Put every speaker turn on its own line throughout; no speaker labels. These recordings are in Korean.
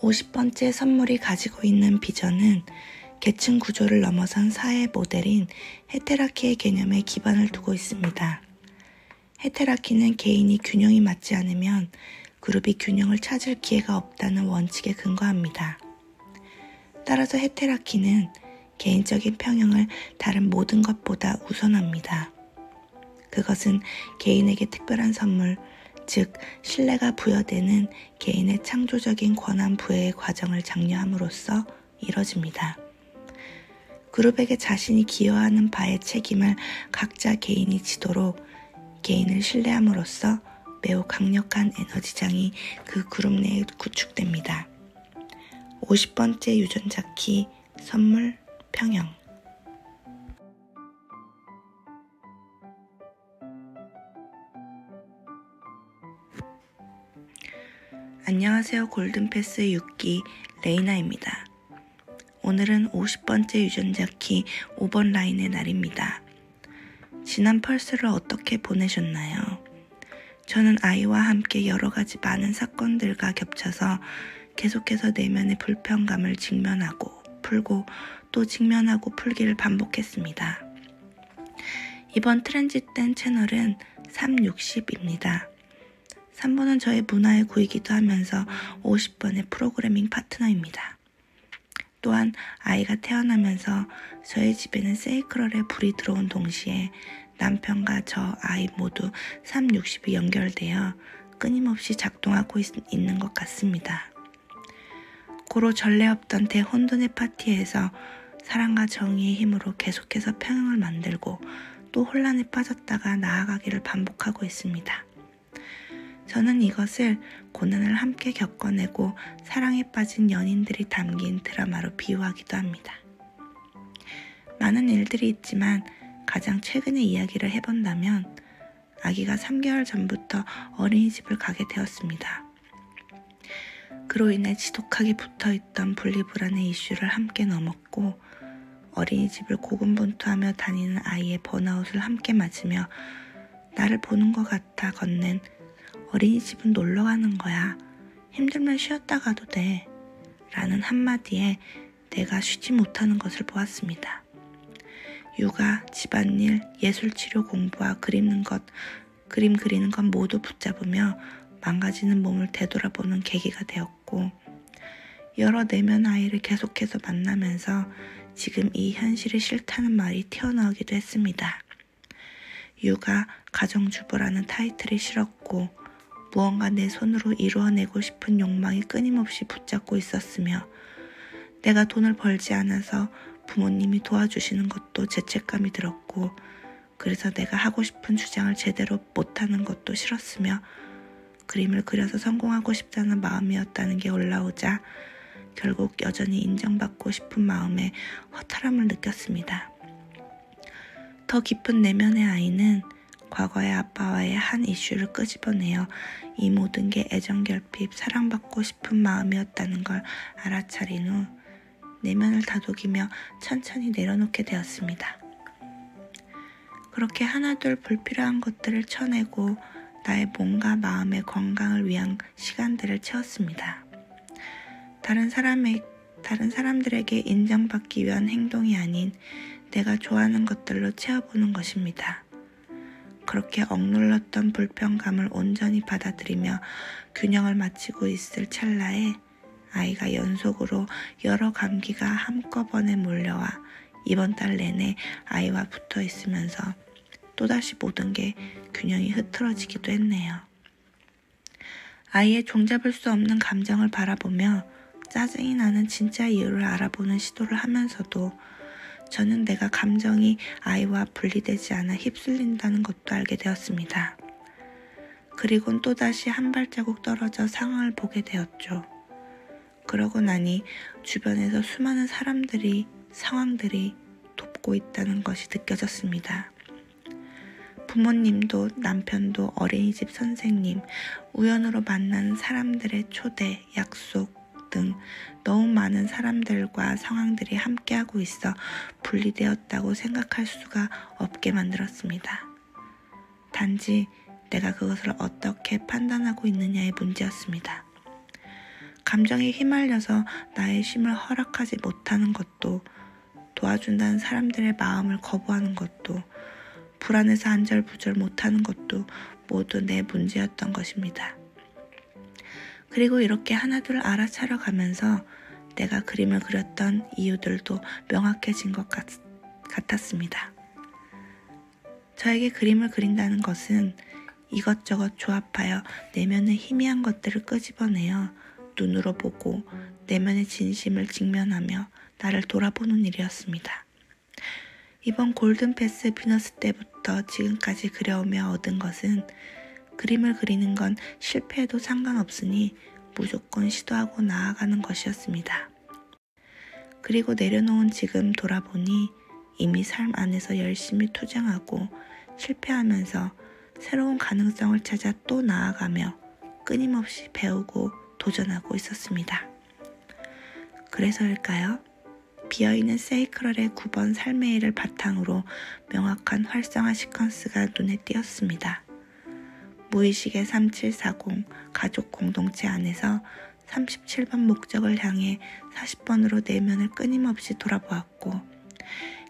50번째 선물이 가지고 있는 비전은 계층 구조를 넘어선 사회 모델인 헤테라키의 개념에 기반을 두고 있습니다. 헤테라키는 개인이 균형이 맞지 않으면 그룹이 균형을 찾을 기회가 없다는 원칙에 근거합니다. 따라서 헤테라키는 개인적인 평형을 다른 모든 것보다 우선합니다. 그것은 개인에게 특별한 선물, 즉 신뢰가 부여되는 개인의 창조적인 권한 부여의 과정을 장려함으로써 이뤄집니다. 그룹에게 자신이 기여하는 바의 책임을 각자 개인이 지도록 개인을 신뢰함으로써 매우 강력한 에너지장이 그 그룹 내에 구축됩니다. 50번째 유전자 키 선물 평형. 안녕하세요. 골든패스 6기 레이나입니다. 오늘은 50번째 유전자 키 5번 라인의 날입니다. 지난 펄스를 어떻게 보내셨나요? 저는 아이와 함께 여러 가지 많은 사건들과 겹쳐서 계속해서 내면의 불편감을 직면하고 풀고 또 직면하고 풀기를 반복했습니다. 이번 트랜짓된 채널은 360입니다. 3번은 저의 문화의 구이기도 하면서 50번의 프로그래밍 파트너입니다. 또한 아이가 태어나면서 저희 집에는 세이크럴에 불이 들어온 동시에 남편과 저 아이 모두 360이 연결되어 끊임없이 작동하고 있는 것 같습니다. 고로 전례 없던 대혼돈의 파티에서 사랑과 정의의 힘으로 계속해서 평형을 만들고 또 혼란에 빠졌다가 나아가기를 반복하고 있습니다. 저는 이것을 고난을 함께 겪어내고 사랑에 빠진 연인들이 담긴 드라마로 비유하기도 합니다. 많은 일들이 있지만 가장 최근의 이야기를 해본다면 아기가 3개월 전부터 어린이집을 가게 되었습니다. 그로 인해 지독하게 붙어있던 분리불안의 이슈를 함께 넘었고 어린이집을 고군분투하며 다니는 아이의 번아웃을 함께 맞으며 나를 보는 것 같아 건넨 어린이집은 놀러 가는 거야. 힘들면 쉬었다 가도 돼. 라는 한마디에 내가 쉬지 못하는 것을 보았습니다. 육아, 집안일, 예술치료 공부와 그림 그리는 것 모두 붙잡으며 망가지는 몸을 되돌아보는 계기가 되었고 여러 내면 아이를 계속해서 만나면서 지금 이 현실이 싫다는 말이 튀어나오기도 했습니다. 육아, 가정주부라는 타이틀이 싫었고 무언가 내 손으로 이루어내고 싶은 욕망이 끊임없이 붙잡고 있었으며 내가 돈을 벌지 않아서 부모님이 도와주시는 것도 죄책감이 들었고 그래서 내가 하고 싶은 주장을 제대로 못하는 것도 싫었으며 그림을 그려서 성공하고 싶다는 마음이었다는 게 올라오자 결국 여전히 인정받고 싶은 마음에 허탈함을 느꼈습니다. 더 깊은 내면의 아이는 과거의 아빠와의 한 이슈를 끄집어내어 이 모든 게 애정결핍, 사랑받고 싶은 마음이었다는 걸 알아차린 후 내면을 다독이며 천천히 내려놓게 되었습니다. 그렇게 하나둘 불필요한 것들을 쳐내고 나의 몸과 마음의 건강을 위한 시간들을 채웠습니다. 다른 사람들에게 인정받기 위한 행동이 아닌 내가 좋아하는 것들로 채워보는 것입니다. 그렇게 억눌렀던 불편감을 온전히 받아들이며 균형을 맞추고 있을 찰나에 아이가 연속으로 여러 감기가 한꺼번에 몰려와 이번 달 내내 아이와 붙어 있으면서 또다시 모든 게 균형이 흐트러지기도 했네요. 아이의 종잡을 수 없는 감정을 바라보며 짜증이 나는 진짜 이유를 알아보는 시도를 하면서도 저는 내가 감정이 아이와 분리되지 않아 휩쓸린다는 것도 알게 되었습니다. 그리곤 또다시 한 발자국 떨어져 상황을 보게 되었죠. 그러고 나니 주변에서 수많은 사람들이, 상황들이 돕고 있다는 것이 느껴졌습니다. 부모님도 남편도 어린이집 선생님, 우연으로 만난 사람들의 초대, 약속 등 너무 많은 사람들과 상황들이 함께하고 있어 분리되었다고 생각할 수가 없게 만들었습니다. 단지 내가 그것을 어떻게 판단하고 있느냐의 문제였습니다. 감정에 휘말려서 나의 쉼을 허락하지 못하는 것도, 도와준다는 사람들의 마음을 거부하는 것도, 불안해서 안절부절 못하는 것도 모두 내 문제였던 것입니다. 그리고 이렇게 하나둘 알아차려 가면서 내가 그림을 그렸던 이유들도 명확해진 것 같았습니다. 저에게 그림을 그린다는 것은 이것저것 조합하여 내면의 희미한 것들을 끄집어내어 눈으로 보고 내면의 진심을 직면하며 나를 돌아보는 일이었습니다. 이번 골든패스 비너스 때부터 지금까지 그려오며 얻은 것은 그림을 그리는 건 실패해도 상관없으니 무조건 시도하고 나아가는 것이었습니다. 그리고 내려놓은 지금 돌아보니 이미 삶 안에서 열심히 투쟁하고 실패하면서 새로운 가능성을 찾아 또 나아가며 끊임없이 배우고 도전하고 있었습니다. 그래서일까요? 비어있는 세이크럴의 9번 삶의 일을 바탕으로 명확한 활성화 시퀀스가 눈에 띄었습니다. 무의식의 3740 가족 공동체 안에서 37번 목적을 향해 40번으로 내면을 끊임없이 돌아보았고,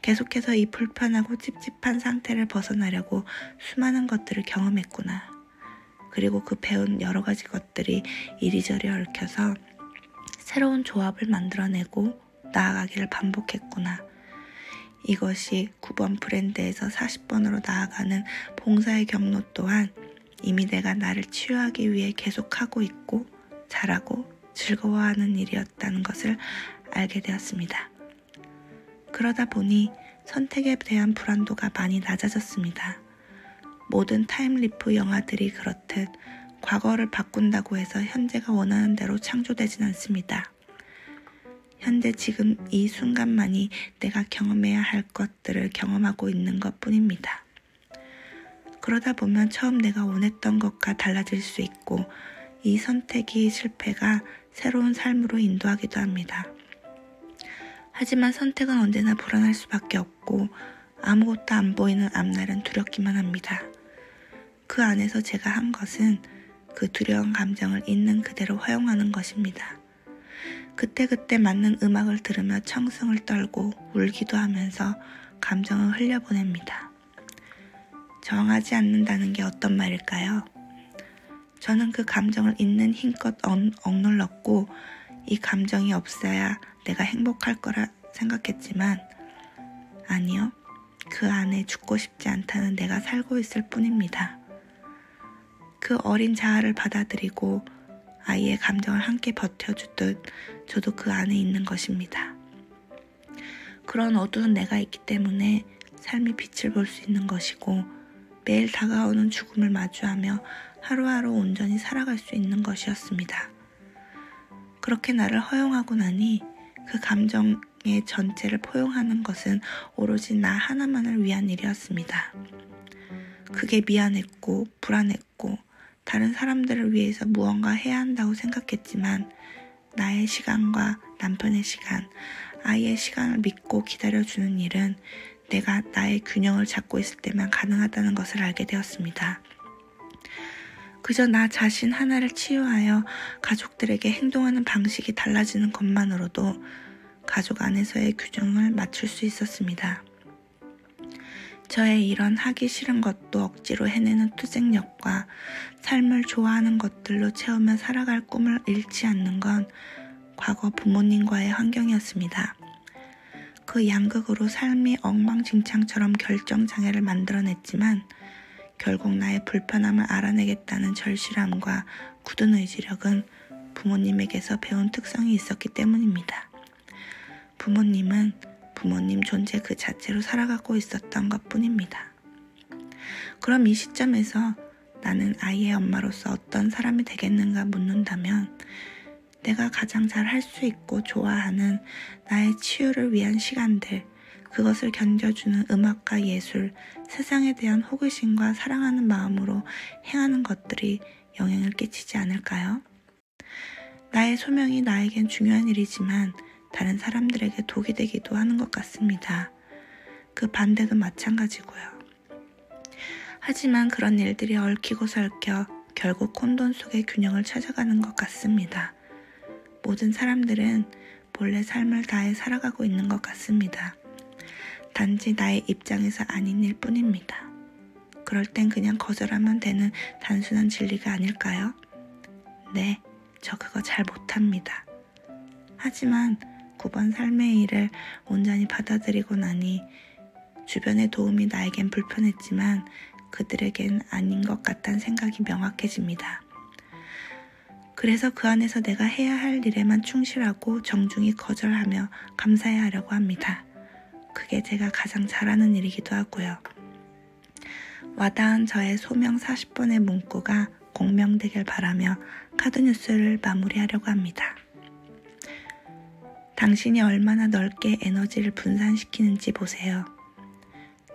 계속해서 이 불편하고 찝찝한 상태를 벗어나려고 수많은 것들을 경험했구나. 그리고 그 배운 여러 가지 것들이 이리저리 얽혀서 새로운 조합을 만들어내고 나아가기를 반복했구나. 이것이 9번 브랜드에서 40번으로 나아가는 봉사의 경로 또한 이미 내가 나를 치유하기 위해 계속하고 있고 잘하고 즐거워하는 일이었다는 것을 알게 되었습니다. 그러다 보니 선택에 대한 불안도가 많이 낮아졌습니다. 모든 타임리프 영화들이 그렇듯 과거를 바꾼다고 해서 현재가 원하는 대로 창조되진 않습니다. 현재 지금 이 순간만이 내가 경험해야 할 것들을 경험하고 있는 것뿐입니다. 그러다 보면 처음 내가 원했던 것과 달라질 수 있고 이 선택이 실패가 새로운 삶으로 인도하기도 합니다. 하지만 선택은 언제나 불안할 수밖에 없고 아무것도 안 보이는 앞날은 두렵기만 합니다. 그 안에서 제가 한 것은 그 두려운 감정을 있는 그대로 허용하는 것입니다. 그때그때 맞는 음악을 들으며 청승을 떨고 울기도 하면서 감정을 흘려보냅니다. 정하지 않는다는 게 어떤 말일까요? 저는 그 감정을 있는 힘껏 억눌렀고 이 감정이 없어야 내가 행복할 거라 생각했지만 아니요. 그 안에 죽고 싶지 않다는 내가 살고 있을 뿐입니다. 그 어린 자아를 받아들이고 아이의 감정을 함께 버텨주듯 저도 그 안에 있는 것입니다. 그런 어두운 내가 있기 때문에 삶이 빛을 볼 수 있는 것이고 매일 다가오는 죽음을 마주하며 하루하루 온전히 살아갈 수 있는 것이었습니다. 그렇게 나를 허용하고 나니 그 감정의 전체를 포용하는 것은 오로지 나 하나만을 위한 일이었습니다. 그게 미안했고 불안했고 다른 사람들을 위해서 무언가 해야 한다고 생각했지만 나의 시간과 남편의 시간, 아이의 시간을 믿고 기다려주는 일은 내가 나의 균형을 잡고 있을 때만 가능하다는 것을 알게 되었습니다. 그저 나 자신 하나를 치유하여 가족들에게 행동하는 방식이 달라지는 것만으로도 가족 안에서의 균형을 맞출 수 있었습니다. 저의 이런 하기 싫은 것도 억지로 해내는 투쟁력과 삶을 좋아하는 것들로 채우며 살아갈 꿈을 잃지 않는 건 과거 부모님과의 환경이었습니다. 그 양극으로 삶이 엉망진창처럼 결정장애를 만들어냈지만 결국 나의 불편함을 알아내겠다는 절실함과 굳은 의지력은 부모님에게서 배운 특성이 있었기 때문입니다. 부모님은 부모님 존재 그 자체로 살아가고 있었던 것뿐입니다. 그럼 이 시점에서 나는 아이의 엄마로서 어떤 사람이 되겠는가 묻는다면 내가 가장 잘 할 수 있고 좋아하는 나의 치유를 위한 시간들, 그것을 견뎌주는 음악과 예술, 세상에 대한 호기심과 사랑하는 마음으로 행하는 것들이 영향을 끼치지 않을까요? 나의 소명이 나에겐 중요한 일이지만 다른 사람들에게 독이 되기도 하는 것 같습니다. 그 반대도 마찬가지고요. 하지만 그런 일들이 얽히고 설켜 결국 혼돈 속의 균형을 찾아가는 것 같습니다. 모든 사람들은 본래 삶을 다해 살아가고 있는 것 같습니다. 단지 나의 입장에서 아닌 일 뿐입니다. 그럴 땐 그냥 거절하면 되는 단순한 진리가 아닐까요? 네, 저 그거 잘 못합니다. 하지만 9번 삶의 일을 온전히 받아들이고 나니 주변의 도움이 나에겐 불편했지만 그들에겐 아닌 것 같다는 생각이 명확해집니다. 그래서 그 안에서 내가 해야 할 일에만 충실하고 정중히 거절하며 감사해야 하려고 합니다. 그게 제가 가장 잘하는 일이기도 하고요. 와닿은 저의 소명 40번의 문구가 공명되길 바라며 카드뉴스를 마무리하려고 합니다. 당신이 얼마나 넓게 에너지를 분산시키는지 보세요.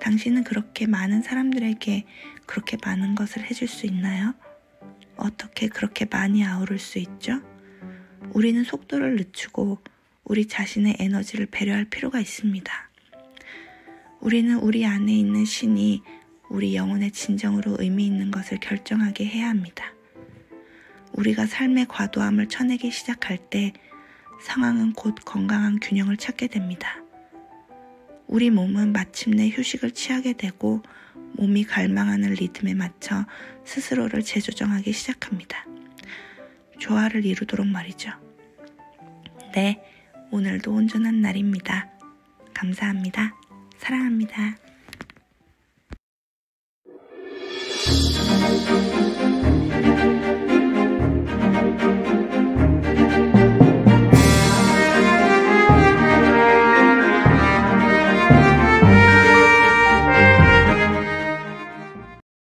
당신은 그렇게 많은 사람들에게 그렇게 많은 것을 해줄 수 있나요? 어떻게 그렇게 많이 아우를 수 있죠? 우리는 속도를 늦추고 우리 자신의 에너지를 배려할 필요가 있습니다. 우리는 우리 안에 있는 신이 우리 영혼의 진정으로 의미 있는 것을 결정하게 해야 합니다. 우리가 삶의 과도함을 쳐내기 시작할 때 상황은 곧 건강한 균형을 찾게 됩니다. 우리 몸은 마침내 휴식을 취하게 되고 몸이 갈망하는 리듬에 맞춰 스스로를 재조정하기 시작합니다. 조화를 이루도록 말이죠. 네, 오늘도 온전한 날입니다. 감사합니다. 사랑합니다.